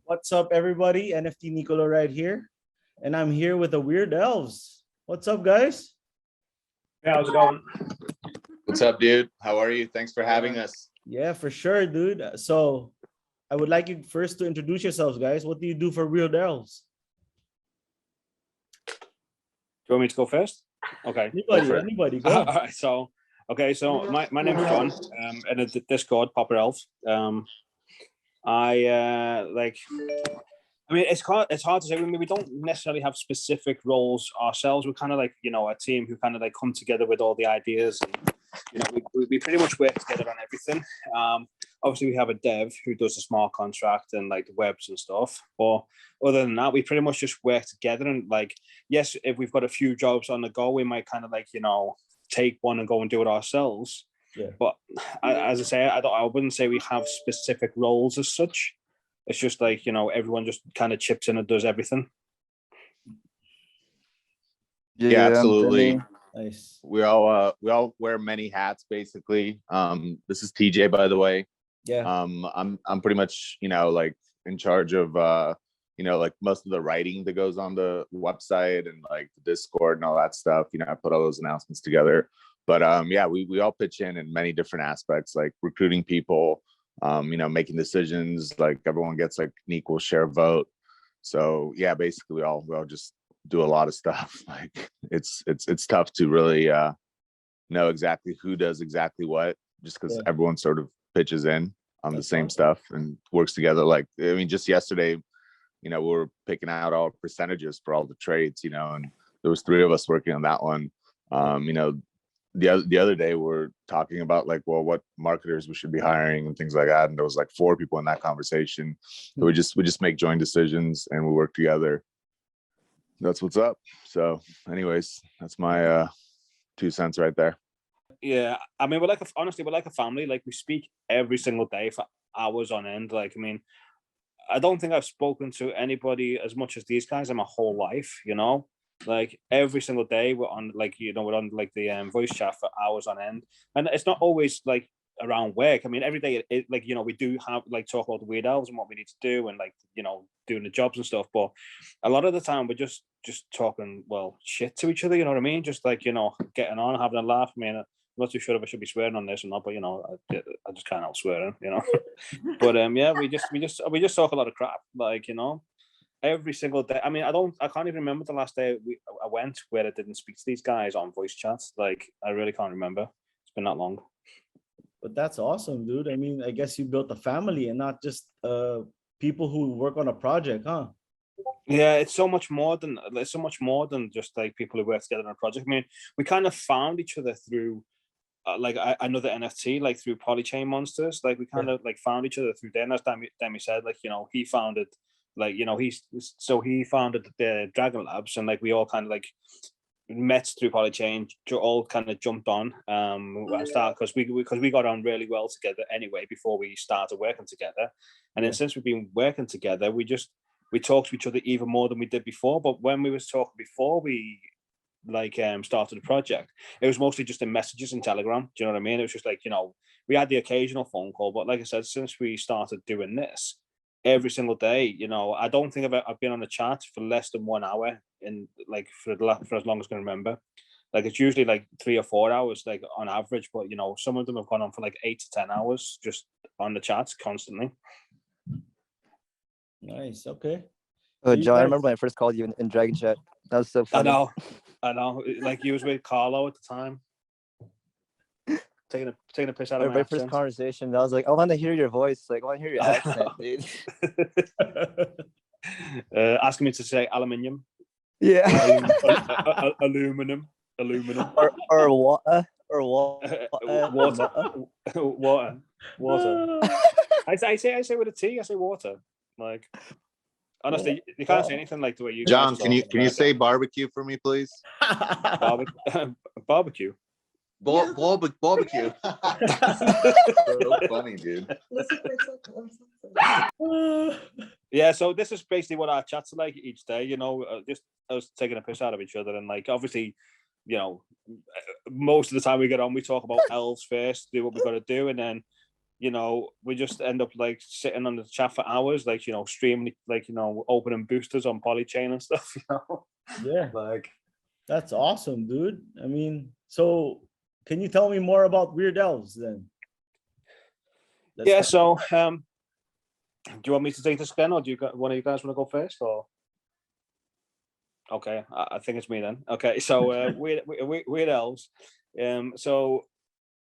What's up, everybody? NFT Nicola right here. And I'm here with the Weird Elves. What's up, guys? Hey, how's it going? What's up, dude? How are you? Thanks for having us. Yeah, for sure, dude. So I would like you first to introduce yourselves, guys. What do you do for Weird Elves? Do you want me to go first? Okay. Anybody, go. All right. So my name's John. In the Discord, Popper Elf. I mean, it's hard to say. I mean, we don't necessarily have specific roles ourselves. We're kind of like, a team who kind of like come together with all the ideas, and we pretty much work together on everything. Obviously, we have a dev who does the smart contract and like the webs and stuff. But other than that, we pretty much just work together. And like, yes, if we've got a few jobs on the go, we might kind of like take one and go and do it ourselves. Yeah. But as I say, I wouldn't say we have specific roles as such. It's just like, everyone just kind of chips in and does everything. Yeah, absolutely. Nice. We all wear many hats, basically. This is TJ, by the way. Yeah. I'm pretty much, like in charge of like most of the writing that goes on the website and like the Discord and all that stuff. I put all those announcements together. But yeah, we all pitch in many different aspects, like recruiting people, making decisions, like everyone gets like an equal share vote. So yeah, basically we all just do a lot of stuff. Like it's tough to really know exactly who does exactly what, just because everyone sort of pitches in on the same stuff and works together. Like, I mean, just yesterday, we were picking out all percentages for all the trades, and there was 3 of us working on that one. The other day we're talking about like, well, what marketers we should be hiring and things like that. And there was like 4 people in that conversation. So we just make joint decisions and we work together. That's what's up. So anyways, that's my 2 cents right there. Yeah. I mean, honestly, we're like a family. Like we speak every single day for hours on end. Like, I mean, I don't think I've spoken to anybody as much as these guys in my whole life, like every single day we're on like we're on like the voice chat for hours on end, and it's not always like around work. I mean, every day like we do have like talk about the Weird Elves and what we need to do and like doing the jobs and stuff, but a lot of the time we're just talking shit to each other, you know what I mean, just like getting on, having a laugh. I mean, I'm not too sure if I should be swearing on this or not, but I just can't help swearing, but yeah, we just talk a lot of crap, like every single day. I mean, I can't even remember the last day I went where I didn't speak to these guys on voice chats. Like, I really can't remember. It's been that long. But that's awesome, dude. I mean, I guess you built a family and not just people who work on a project, huh? Yeah, it's so much more than just like people who work together on a project. I mean, we kind of found each other through like another NFT, like through Polychain Monsters. Like we kind of like found each other through there. And as Demi said, like he founded, like he founded the Dragon Labs, and like we all kind of like met through Polychain, all kind of jumped on because we got on really well together anyway before we started working together. And then since we've been working together, we talk to each other even more than we did before. But when we was talking before we started the project, it was mostly just in messages in Telegram. Do you know what I mean? It was just like, we had the occasional phone call, but like I said, since we started doing this every single day, I don't think I've been on the chat for less than 1 hour in like for as long as I can remember. Like it's usually like 3 or 4 hours, like on average, but some of them have gone on for like 8 to 10 hours just on the chats constantly. Nice. Okay. John, I remember when I first called you in Dragon Chat. That was so funny. I know. Like you was with Carlo at the time, taking a piss out of my first conversation. I was like, I want to hear your voice. Like, I want to hear your accent, dude. Asking me to say aluminium. Yeah. Aluminum. Or water. Water. I say with a T. I say water. Like. Honestly, you can't say anything like the way you. John, can you say barbecue for me, please? Barbecue. Barbecue. So funny, dude. Yeah, so this is basically what our chats are like each day. Just us taking a piss out of each other, and like obviously, most of the time we get on, we talk about elves first, do what we've got to do, and then you know, we just end up like sitting on the chat for hours, like, you know, streaming, like, you know, opening boosters on Polychain and stuff, you know. Yeah, Like, that's awesome, dude. I mean, so can you tell me more about Weird Elves then? Let's yeah. start. So, do you want me to take this again, or do you one of you guys want to go first, or? Okay, I think it's me then. Okay, so Weird Elves. So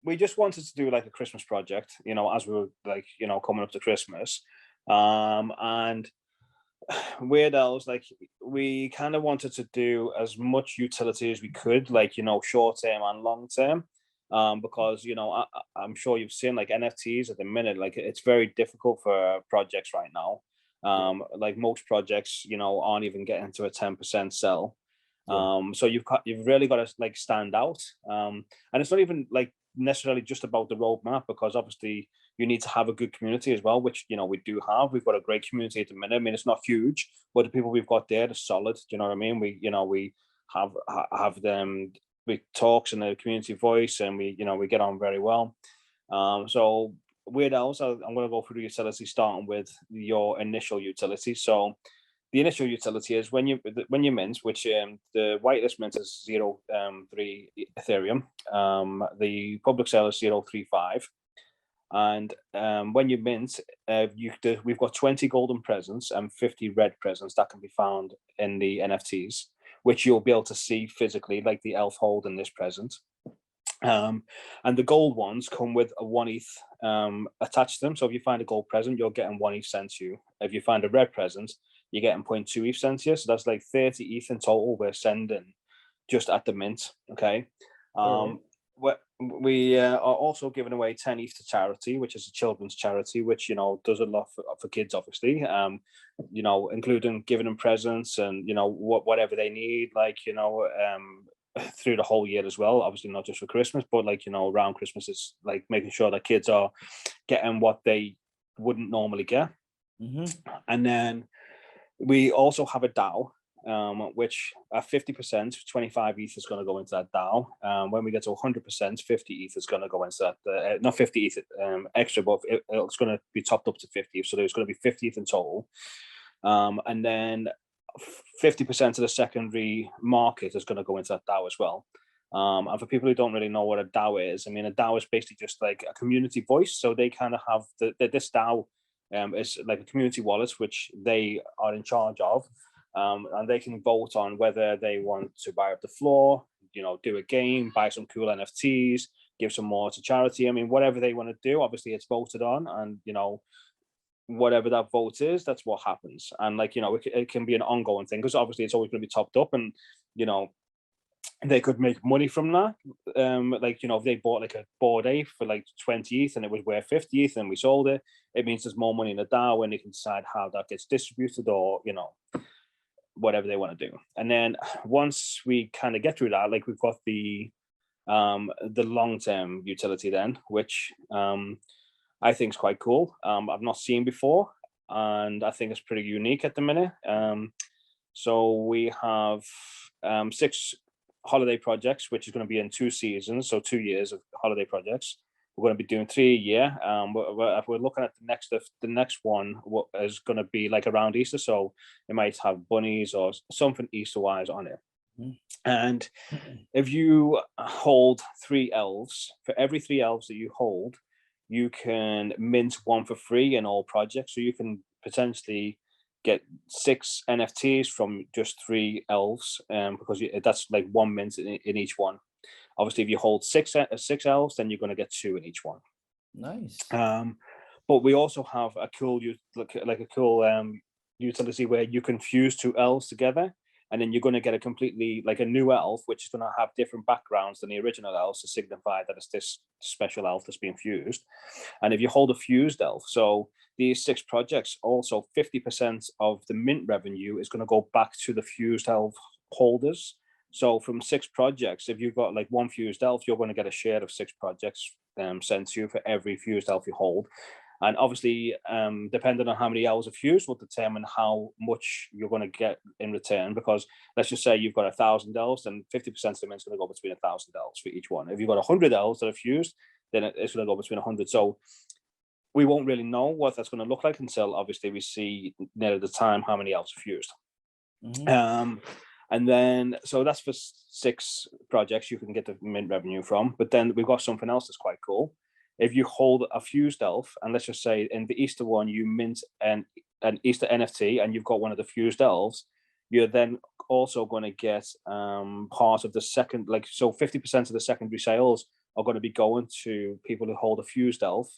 we just wanted to do like a Christmas project, you know, as we were like, you know, coming up to Christmas. And Weird Elves, like we kind of wanted to do as much utility as we could, like, you know, short term and long term. Because, you know, I'm sure you've seen like NFTs at the minute, like it's very difficult for projects right now. Like most projects, you know, aren't even getting to a 10% sell. So you've really got to like stand out. And it's not even like necessarily just about the roadmap, because obviously you need to have a good community as well, which, you know, we do have. We've got a great community at the minute. I mean, it's not huge, but the people we've got there are solid. Do you know what I mean? We, you know, we have them, we talks in the community voice, and we, you know, we get on very well. So Weird Elves, I'm going to go through the utility, starting with your initial utility. So the initial utility is when you mint, which the whitelist mint is 0.3 Ethereum. The public sale is 0.35. And when you mint, we've got 20 golden presents and 50 red presents that can be found in the NFTs, which you'll be able to see physically, like the elf holding this present. And the gold ones come with a 1 ETH attached to them. So if you find a gold present, you're getting 1 ETH sent to you. If you find a red present, you're getting 0.2 ETH sent to you. So that's like 30 ETH in total we're sending just at the mint. Okay. We are also giving away 10 ETH to charity, which is a children's charity, which, you know, does a lot for kids, obviously. You know, including giving them presents and, you know, whatever they need, like, you know, through the whole year as well. Obviously not just for Christmas, but like, you know, around Christmas, it's like making sure that kids are getting what they wouldn't normally get. And then we also have a DAO, which at 50%, 25 ETH is going to go into that DAO. When we get to 100%, 50 ETH is going to go into that. Not 50 ETH extra, but it's going to be topped up to 50. So there's going to be 50 ETH in total. And then 50% of the secondary market is going to go into that DAO as well. And for people who don't really know what a DAO is, I mean, a DAO is basically just like a community voice. So they kind of have this DAO is like a community wallet, which they are in charge of. And they can vote on whether they want to buy up the floor, you know, do a game, buy some cool NFTs, give some more to charity. I mean, whatever they want to do, obviously it's voted on, and, you know, whatever that vote is, that's what happens. And like, you know, it can be an ongoing thing, because obviously it's always going to be topped up, and, you know, they could make money from that. Like, you know, if they bought like a Bored Ape for like 20 ETH and it was worth 50 ETH and we sold it, it means there's more money in the DAO, and they can decide how that gets distributed, or, you know, whatever they want to do. And then once we kind of get through that, like we've got the long-term utility then, which I think is quite cool. I've not seen before, and I think it's pretty unique at the minute. So we have 6 holiday projects, which is going to be in 2 seasons, so 2 years of holiday projects. We're going to be doing 3 a year. We're looking at the next one is going to be like around Easter, so it might have bunnies or something Easter-wise on it. And if you hold 3 elves, for every 3 elves that you hold, you can mint 1 for free in all projects. So you can potentially get 6 NFTs from just 3 elves, because that's like 1 mint in each one. Obviously, if you hold 6 elves, then you're going to get 2 in each one. Nice. But we also have a cool utility where you can fuse 2 elves together, and then you're going to get a completely like a new elf, which is going to have different backgrounds than the original elves to signify that it's this special elf that's being fused. And if you hold a fused elf, so these 6 projects, also 50% of the mint revenue is going to go back to the fused elf holders. So from 6 projects, if you've got like 1 fused elf, you're going to get a share of 6 projects sent to you for every fused elf you hold. And obviously, depending on how many elves are fused will determine how much you're going to get in return. Because let's just say you've got 1,000 elves, then 50% of them is going to go between 1,000 elves for each one. If you've got 100 elves that are fused, then it's going to go between 100. So we won't really know what that's going to look like until obviously we see near the time how many elves are fused. Mhm. And then, so that's for 6 projects you can get the mint revenue from. But then we've got something else that's quite cool. If you hold a fused elf, and let's just say in the Easter one, you mint an Easter NFT and you've got one of the fused elves, you're then also going to get part of the second, like, so 50% of the secondary sales are going to be going to people who hold a fused elf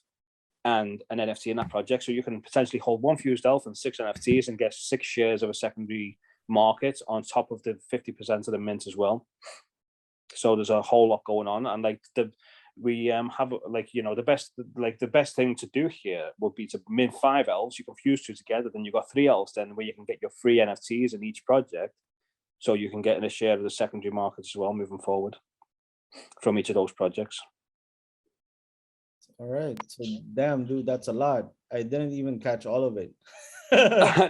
and an NFT in that project. So you can potentially hold 1 fused elf and 6 NFTs and get 6 shares of a secondary market on top of the 50% of the mint as well. So there's a whole lot going on, and like we have, like, you know, the best thing to do here would be to mint 5 elves. You can fuse 2 together, then you've got 3 elves then where you can get your free NFTs in each project, so you can get in a share of the secondary market as well moving forward from each of those projects. All right. So damn, dude, that's a lot. I didn't even catch all of it.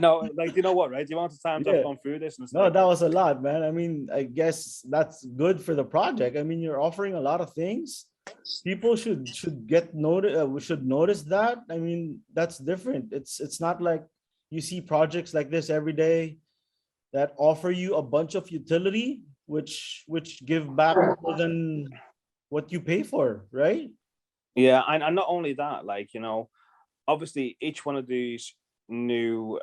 No, like, you know what, right? The amount of times Yeah. I've gone through this, and it's No, like, that was a lot, man. I mean, I guess that's good for the project. I mean, you're offering a lot of things. People should get notice. We should notice that. I mean, that's different. It's not like you see projects like this every day that offer you a bunch of utility, which give back more than what you pay for, right? yeah, and not only that, like, you know, obviously each one of these new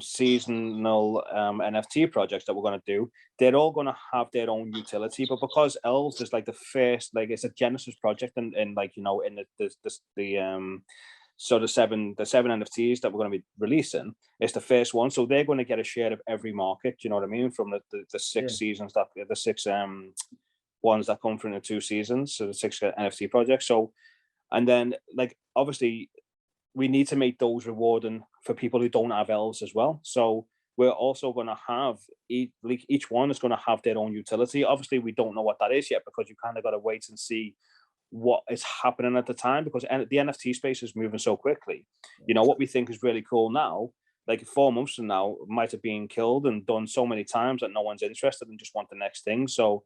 seasonal NFT projects that we're going to do, they're all going to have their own utility. But because elves is like the first, like, it's a genesis project, and like, you know, in so the seven NFTs that we're going to be releasing, it's the first one, so they're going to get a share of every market, you know what I mean, from the 6 Yeah. seasons, that the 6 ones that come from the 2 seasons, so the 6 NFT projects. So, and then, like, obviously we need to make those rewarding for people who don't have elves as well. So we're also going to have each one is going to have their own utility. Obviously, we don't know what that is yet, because you kind of got to wait and see what is happening at the time, because the NFT space is moving so quickly. You know, what we think is really cool now, like 4 months from now, might have been killed and done so many times that no one's interested and just want the next thing. So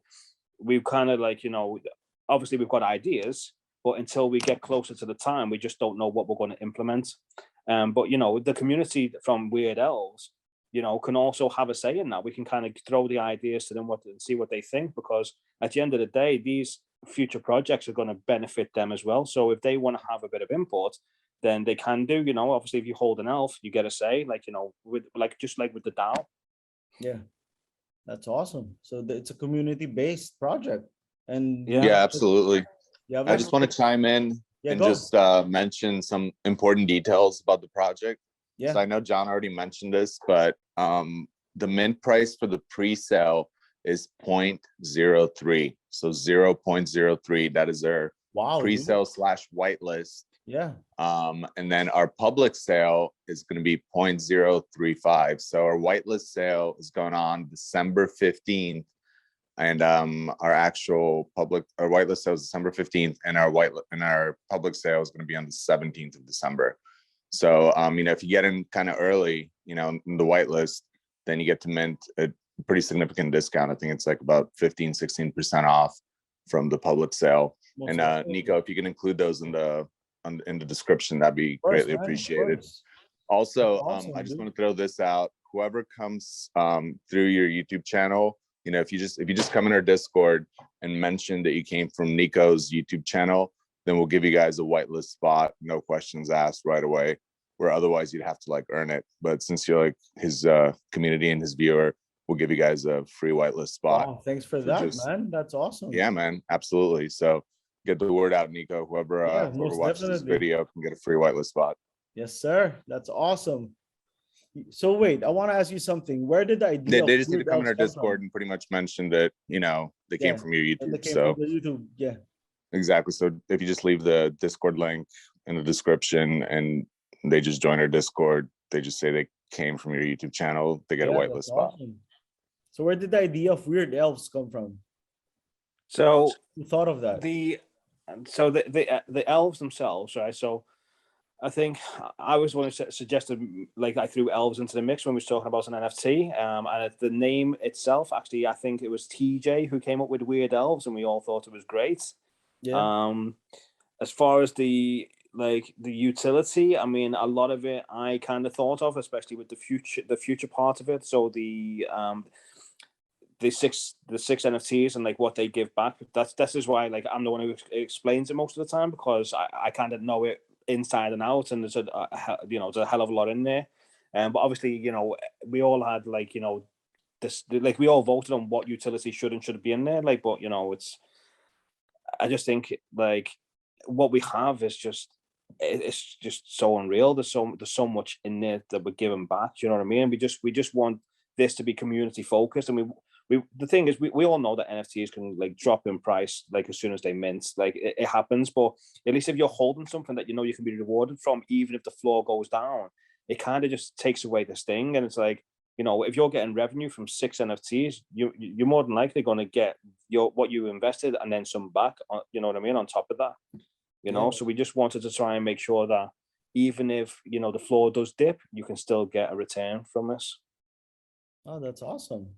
we've kind of, like, you know, obviously we've got ideas, but until we get closer to the time, we just don't know what we're going to implement. But, you know, the community from Weird Elves, you know, can also have a say in that. We can kind of throw the ideas to them and see what they think, because at the end of the day, these future projects are going to benefit them as well. So if they want to have a bit of input, then they can do. You know, obviously if you hold an elf, you get a say, like, you know, with, like, just like with the DAO. Yeah, that's awesome. So it's a community-based project, and Yeah. Yeah, absolutely. you have I like just want to chime in Yeah, and go. just mention some important details about the project. Yeah. So I know John already mentioned this, but the mint price for the pre-sale is 0.03. So 0.03. That is our Wow, dude. pre-sale / whitelist. Yeah. And then our public sale is going to be 0.035. So our whitelist sale is going on December 15th. And our actual our whitelist sale is December 15th, and our public sale is going to be on the 17th of December. So you know, if you get in kind of early, you know, in the whitelist, then you get to mint a pretty significant discount. I think it's like about 15-16% off from the public sale. Most And definitely. Nico, if you can include those in the description, that'd be Of course, greatly man, of appreciated. course. Also, Awesome, I just dude. want to throw this out. Whoever comes through your YouTube channel, you know, if you just come in our Discord and mention that you came from Nico's YouTube channel, then we'll give you guys a whitelist spot, no questions asked right away, where otherwise you'd have to like earn it. But since you're like his community and his viewer, we'll give you guys a free whitelist spot. Wow, thanks for for that, just- man. That's awesome. Yeah, man, absolutely. So get the word out, Nico. Whoever Yeah, whoever most watches this definitely. video can get a free whitelist spot. Yes, sir. That's awesome. So wait, I want to ask you something. Where did the idea They of just need to Weird come in Elves our come Discord from? and pretty much mention that, you know, they came Yeah, from your And they YouTube. came So from the YouTube. Yeah. exactly. So if you just leave the Discord link in the description and they just join our Discord, they just say they came from your YouTube channel, they get a Yeah, whitelist that's spot. awesome. So where did the idea of Weird Elves come from? So Who thought of that? the elves themselves, right? So I think I was one who suggested, like, I threw elves into the mix when we was talking about an NFT. And the name itself, actually, I think it was TJ who came up with Weird Elves, and we all thought it was great. Yeah. As far as the like the utility, I mean, a lot of it I kind of thought of, especially with the future part of it. So the six NFTs and like what they give back. This is why like I'm the one who explains it most of the time, because I kind of know it inside and out, and there's there's a hell of a lot in there. But obviously, we all had like this, like we all voted on what utility should and shouldn't be in there. Like, but I just think like what we have is it's just so unreal. There's so much in there that we're giving back. Do you know what I mean? We just want this to be community focused, and the thing is, we all know that NFTs can like drop in price like as soon as they mint. Like it happens, but at least if you're holding something that you can be rewarded from, even if the floor goes down, it kind of just takes away this thing. And it's like, if you're getting revenue from 6 NFTs, you're more than likely going to get what you invested and then some back. You know what I mean? On top of that, Yeah. So we just wanted to try and make sure that even if the floor does dip, you can still get a return from this. Oh, that's awesome.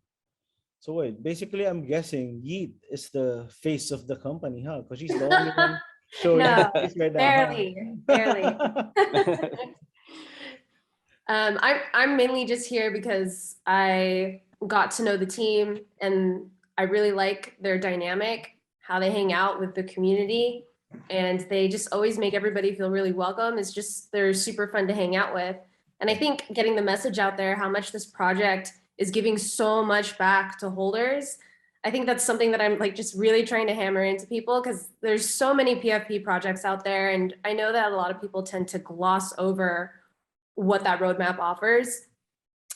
So wait, basically, I'm guessing Yeet is the face of the company, huh? Because she's the only one showing No, her face right now. barely. I'm mainly just here because I got to know the team and I really like their dynamic, how they hang out with the community, and they just always make everybody feel really welcome. It's just, they're super fun to hang out with. And I think getting the message out there, how much this project is giving so much back to holders, I think that's something that I'm like just really trying to hammer into people, because there's so many PFP projects out there. And I know that a lot of people tend to gloss over what that roadmap offers.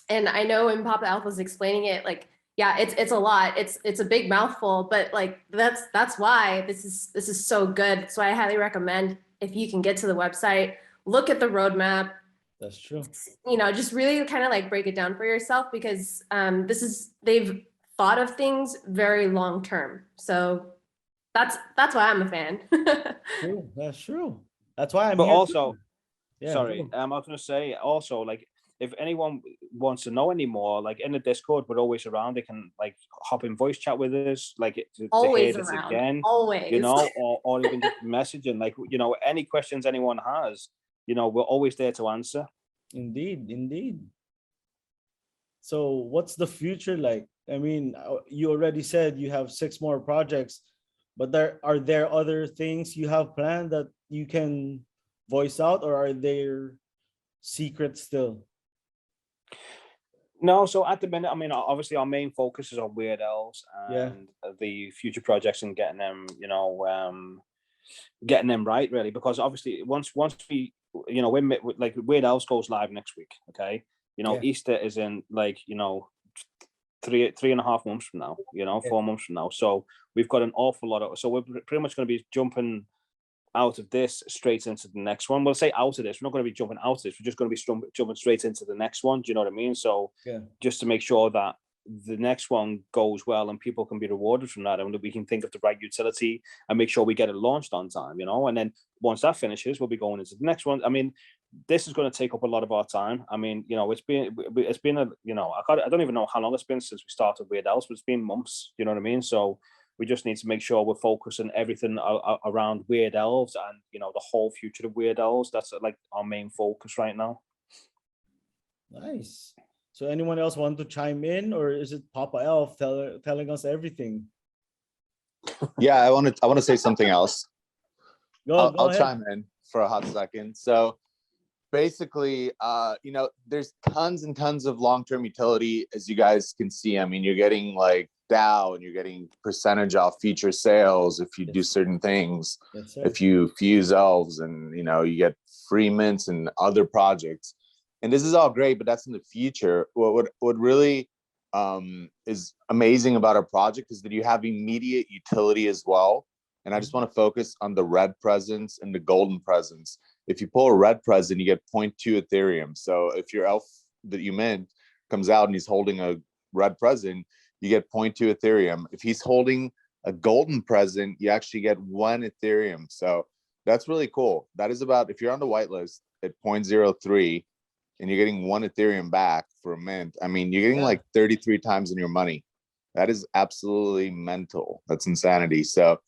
And I know when Papa Alpha was explaining it, like, yeah, it's a lot. It's a big mouthful, but like that's why this is so good. That's why I highly recommend, if you can get to the website, look at the roadmap. That's true. Just really kind of like break it down for yourself, because they've thought of things very long term. So that's why I'm a fan. True. That's true. That's why I'm But here also, too. Yeah, sorry, go. I was going to say also, like, if anyone wants to know any more, like in the Discord, we're always around. They can like hop in voice chat with us, like to hear Always this around. again, Always. or even just messaging, like, any questions anyone has, we're always there to answer. Indeed. So what's the future like? I mean, you already said you have 6 more projects, but are there other things you have planned that you can voice out, or are there secrets still? No, so at the minute, I mean, obviously our main focus is on Weird Elves Yeah. and the future projects and getting them, getting them right, really, because obviously once we, when like Weird Elves goes live next week, okay, Yeah. Easter is in like 3.5 months from now, 4 months from now, so we've got an awful lot of, so we're pretty much going to be jumping out of this straight into the next one. We'll say out of this, we're not going to be jumping out of this, we're just going to be jumping straight into the next one. Do you know what I mean? So Yeah. just to make sure that the next one goes well and people can be rewarded from that, and that we can think of the right utility and make sure we get it launched on time, and then once that finishes, we'll be going into the next one. I mean, this is going to take up a lot of our time. I mean, it's been a, I don't even know how long it's been since we started Weird Elves, but it's been months. You know what I mean? So we just need to make sure we're focusing everything around Weird Elves and the whole future of Weird Elves. That's like our main focus right now. Nice. So anyone else want to chime in, or is it Papa Elf telling us everything? Yeah, I want to say something else. Go I'll ahead. chime in for a hot second. So basically, there's tons and tons of long-term utility, as you guys can see. I mean, you're getting like DAO, and you're getting percentage off future sales if you do certain things. Yes, if you fuse elves, and you get free mints and other projects. And this is all great, but that's in the future. What really is amazing about our project is that you have immediate utility as well. And I just want to focus on the red presence and the golden presence. If you pull a red present, you get 0.2 Ethereum. So if your elf that you mint comes out and he's holding a red present, you get 0.2 Ethereum. If he's holding a golden present, you actually get 1 Ethereum. So that's really cool. That is about, if you're on the whitelist at 0.03 and you're getting 1 Ethereum back for a mint, I mean, you're getting like 33 times in your money. That is absolutely mental. That's insanity. So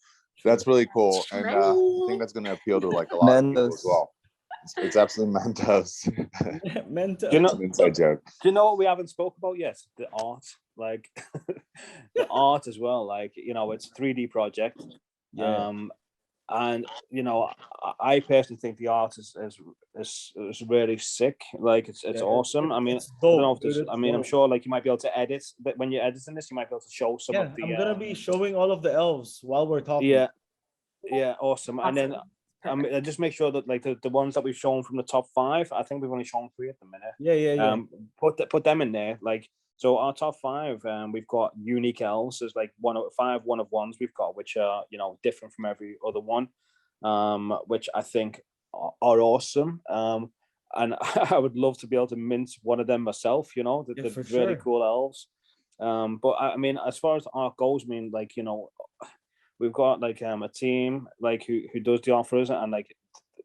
That's really cool, and I think that's going to appeal to like a lot of people as well. It's absolutely Mentos. Mental. You know, It's an inside joke. Do you know what we haven't spoke about yet? The art, like the art as well. Like, you know, it's a 3D project. Yeah. And you know, I personally think the art is really sick. Like it's Yeah, awesome. I mean, it's I don't know dope, if there's, dude, I it's mean, I'm dope. sure like you might be able to edit, but when you're editing this, you might be able to show some Yeah, of the. I'm gonna be showing all of the elves while we're talking. Yeah, awesome. And then just make sure that like the ones that we've shown from the top 5, I think we've only shown 3 at the minute. Yeah. Put them in there. Like, so our top 5, we've got unique elves. There's like 1 out of 5 one of ones we've got, which are, you know, different from every other one, which I think are awesome. And I would love to be able to mint one of them myself. You know, the for really sure. cool elves. But I mean, as far as art goes, I mean, like, you know, we've got like a team like who does the offers, and like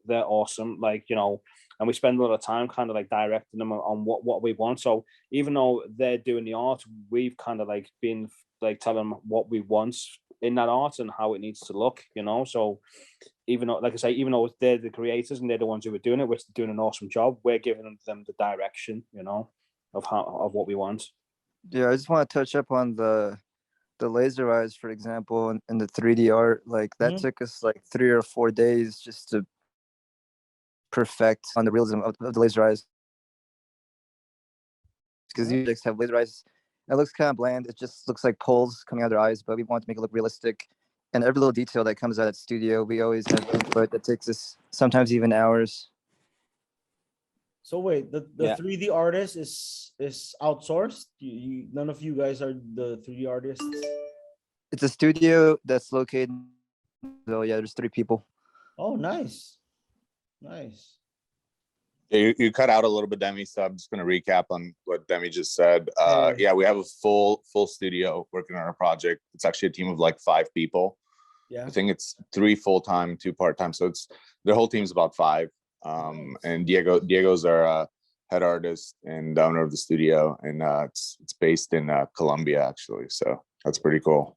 they're awesome, like, you know, and we spend a lot of time kind of like directing them on what we want. So even though they're doing the art, we've kind of like been like telling them what we want in that art and how it needs to look, you know. So even though, like I say, even though they're the creators and they're the ones who are doing it, which are doing an awesome job, we're giving them the direction, you know, of what we want. Yeah, I just want to touch up on the laser eyes, for example, and the 3D art. Like that took us like 3 or 4 days just to perfect on the realism of the laser eyes, because you just have laser eyes. It looks kind of bland. It just looks like poles coming out of their eyes, but we want to make it look realistic. And every little detail that comes out of the studio, we always have input that takes us sometimes even hours. So wait, the 3D artist is outsourced? None of you guys are the 3D artists? It's a studio that's located. So yeah, there's 3 people. Oh, nice. You cut out a little bit, Demi, so I'm just going to recap on what Demi just said. Yeah, we have a full studio working on our project. It's actually a team of like 5 people. Yeah, I think it's 3 full-time, 2 part-time. So it's their whole team's about 5. And Diego's our head artist and owner of the studio, and it's based in Colombia actually. So that's pretty cool.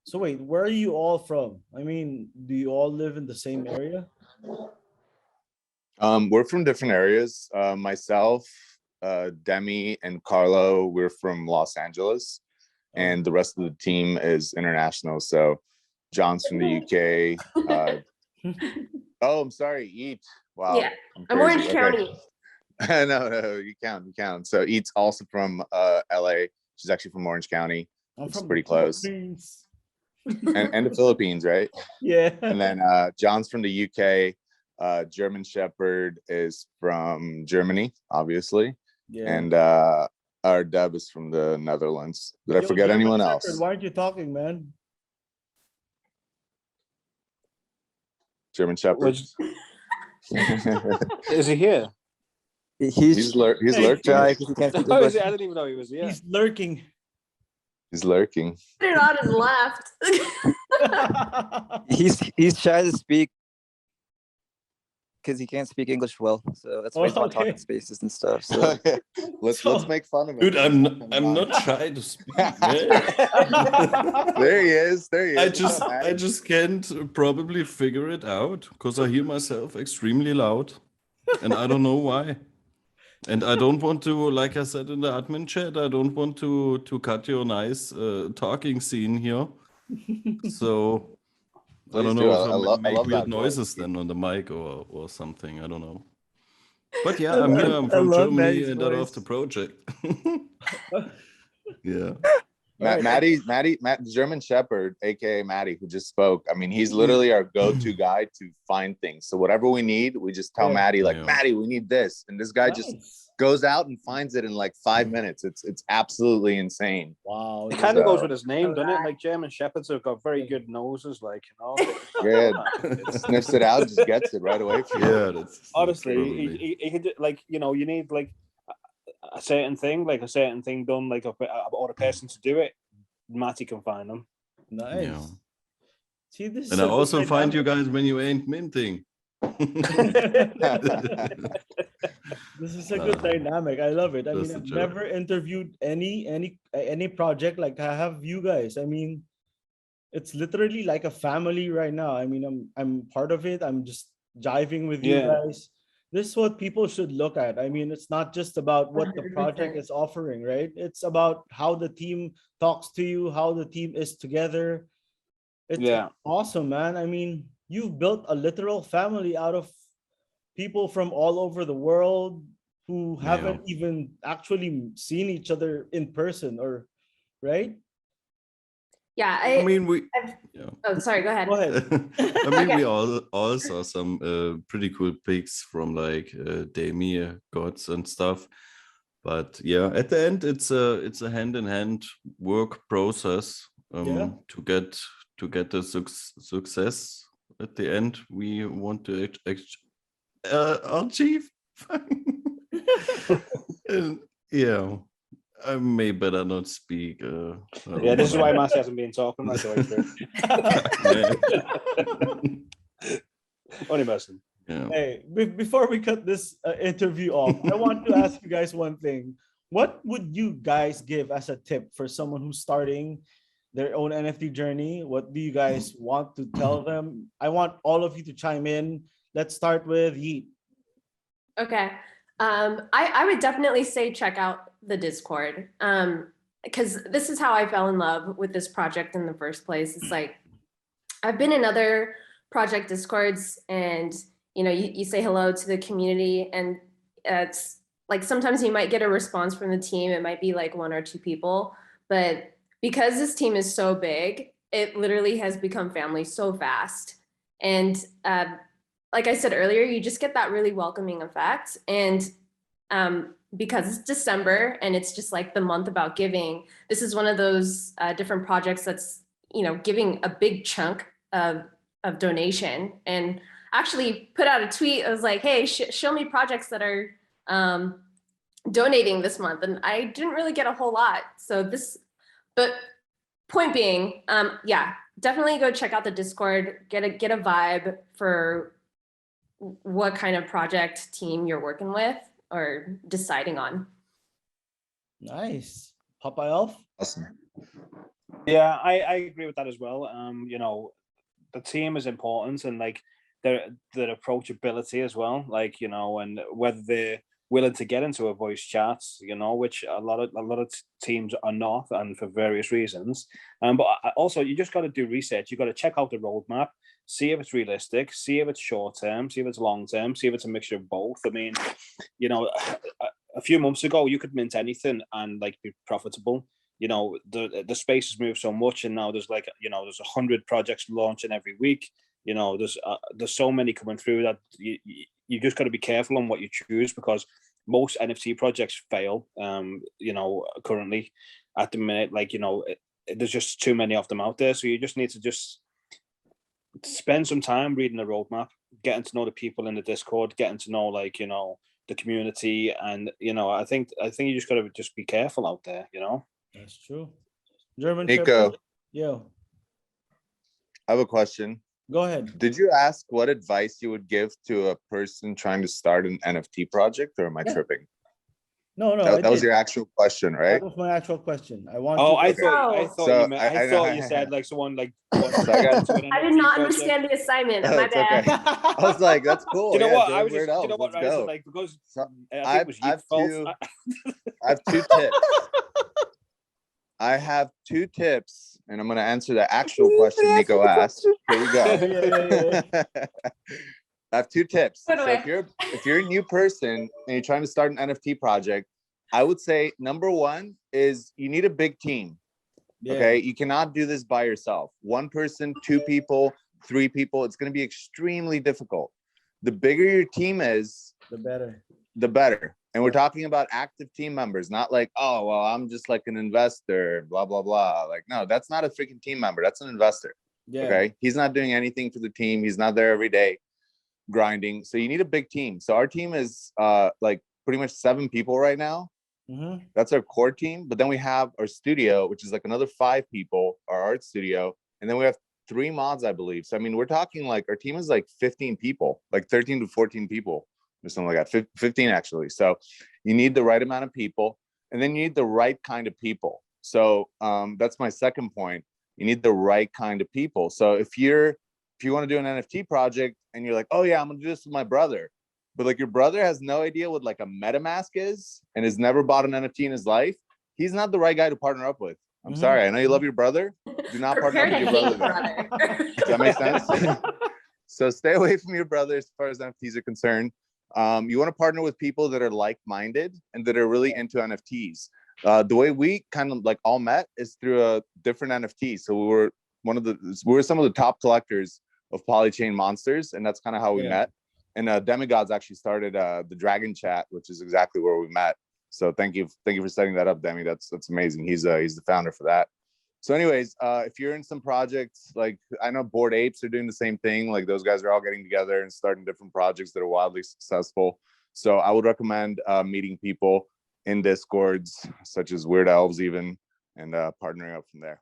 So wait, where are you all from? I mean, do you all live in the same area? We're from different areas. Myself, Demi, and Carlo, we're from Los Angeles, and the rest of the team is international. So John's from the UK. Oh, I'm sorry, Eat. Wow. Yeah, I'm Orange County. No, you count. So Eat's also from LA. She's actually from Orange County. It's pretty close. And the Philippines, right? Yeah. And then John's from the UK. German Shepherd is from Germany, obviously. Yeah. And our Deb is from the Netherlands. Did I forget anyone else? Why aren't you talking, man? German Shepherd. Is he here? He's lurking. I didn't even know he was here. He's lurking. He's lurking. Put it on his left. He's shy to speak because he can't speak English well, so that's why he's not talking spaces and stuff. So let's make fun of him. Dude, I'm not shy to speak. Man. There he is. I just can't probably figure it out because I hear myself extremely loud, and I don't know why. And I don't want to, like I said in the admin chat, I don't want to cut your nice talking scene here. So I don't know if I make weird noises then on the mic or something. I don't know. But yeah, I'm here. I'm from Germany and I love the project. Yeah. Maddie, German Shepherd, aka Maddie, who just spoke. I mean, he's literally our go-to guy to find things. So whatever we need, we just tell Maddie, like, Maddie, we need this, and this guy just goes out and finds it in like 5 minutes. It's absolutely insane. Wow. It kind of goes with his name, doesn't it? Like German Shepherds have got very good noses, like, you know. Yeah, sniffs it out, just gets it right away from you. That's honestly, he could, like, you know, you need like a certain thing done, like or a person to do it. Matty can find them. Nice. Yeah. See, this and I also find you guys when you ain't minting. This is a good dynamic. I love it. I mean, I've never interviewed any project like I have you guys. I mean, it's literally like a family right now. I mean, I'm part of it. I'm just jiving with you Yeah. guys. This is what people should look at. I mean, it's not just about what the project 100%. is offering, right? It's about how the team talks to you, how the team is together. It's Yeah. awesome, man. I mean, you've built a literal family out of people from all over the world who Yeah. haven't even actually seen each other in person, or right? Yeah, I mean, we. I've, Yeah. oh, sorry, go ahead. Go ahead. I mean, Okay. we all saw some pretty cool pics from like Demir gods and stuff. But yeah, at the end, it's a hand-in-hand work process Yeah. to get the success at the end we want to achieve. And, yeah, I may better not speak. Yeah, this is why Massey hasn't been talking right the way through. Only messing. Yeah. Hey, before we cut this interview off, I want to ask you guys one thing. What would you guys give as a tip for someone who's starting their own NFT journey? What do you guys want to tell them? I want all of you to chime in. Let's start with Yeet. Okay. I would definitely say check out the Discord. Because this is how I fell in love with this project in the first place. It's like I've been in other project Discords, and you say hello to the community, and it's like sometimes you might get a response from the team. It might be like one or two people, but because this team is so big, it literally has become family so fast. And like I said earlier, you just get that really welcoming effect. And because it's December and it's just like the month about giving, this is one of those different projects that's giving a big chunk of donation, and actually put out a tweet. I was like, hey, show me projects that are donating this month, and I didn't really get a whole lot. But point being, yeah, definitely go check out the Discord, get a vibe for what kind of project team you're working with or deciding on. Nice. Papa Elf? Awesome. Yeah, I agree with that as well. The team is important, and like their approachability as well, like and whether they're willing to get into a voice chat, which a lot of teams are not, and for various reasons. But also you just got to do research. You got to check out the roadmap, see if it's realistic, see if it's short term, see if it's long term, see if it's a mixture of both. I mean, a few months ago you could mint anything and like be profitable. The space has moved so much, and now there's like there's 100 projects launching every week. There's so many coming through that you just got to be careful on what you choose, because most NFT projects fail. Currently at the minute, like there's just too many of them out there. So you just need to just spend some time reading the roadmap, getting to know the people in the Discord, getting to know the community, and I think you just got to just be careful out there. That's true. German Nico. Shepherd? Yo, I have a question. go ahead. Did you ask what advice you would give to a person trying to start an NFT project, or am I Yeah. tripping? No, That was did. your actual question, right? That was my actual question. I want Oh, you I to- thought So, you meant, I thought you said like someone like. So I got- I did not understand the assignment. My It's bad. okay. I was like, that's cool. Do you know Yeah, what? join I was just, Weird do you know Elves, what, let's right? So go. like, because So, I think it was I've Yeet's fault. I have two tips. I have two tips, and I'm going to answer the actual question Nico asked. Here we go. Yeah. I have two tips. Put So away. if you're a new person and you're trying to start an NFT project, I would say number one is you need a big team. Yeah. Okay, you cannot do this by yourself. One person, two people, three people. It's going to be extremely difficult. The bigger your team is, The better. the better. And we're talking about active team members, not like, oh, well, I'm just like an investor, blah, blah, blah. Like, no, that's not a freaking team member. That's an investor. Yeah. Okay. He's not doing anything for the team. He's not there every day grinding. So you need a big team. So our team is like pretty much 7 people right now. Mm-hmm. That's our core team. But then we have our studio, which is like another 5 people, our art studio. And then we have 3 mods, I believe. So, I mean, we're talking like our team is like 15 people, like 13 to 14 people or something like that, 15 actually. So you need the right amount of people, and then you need the right kind of people. So that's my second point. You need the right kind of people. So if you want to do an NFT project and you're like, oh yeah, I'm gonna do this with my brother, but like your brother has no idea what like a MetaMask is and has never bought an NFT in his life, he's not the right guy to partner up with. I'm sorry. I know you love your brother. Do not partner Prepare up to with your hate brother. brother. Does that make sense? So stay away from your brother as far as NFTs are concerned. You want to partner with people that are like-minded and that are really into NFTs. The way we kind of like all met is through a different NFT. So we were some of the top collectors of polychain monsters, and that's kind of how we met. And Demigods actually started the Dragon Chat, which is exactly where we met. So thank you for setting that up, Demi. That's amazing. He's the founder for that. So anyways, if you're in some projects, like I know Bored Apes are doing the same thing. Like those guys are all getting together and starting different projects that are wildly successful. So I would recommend meeting people in Discords, such as Weird Elves even, and partnering up from there.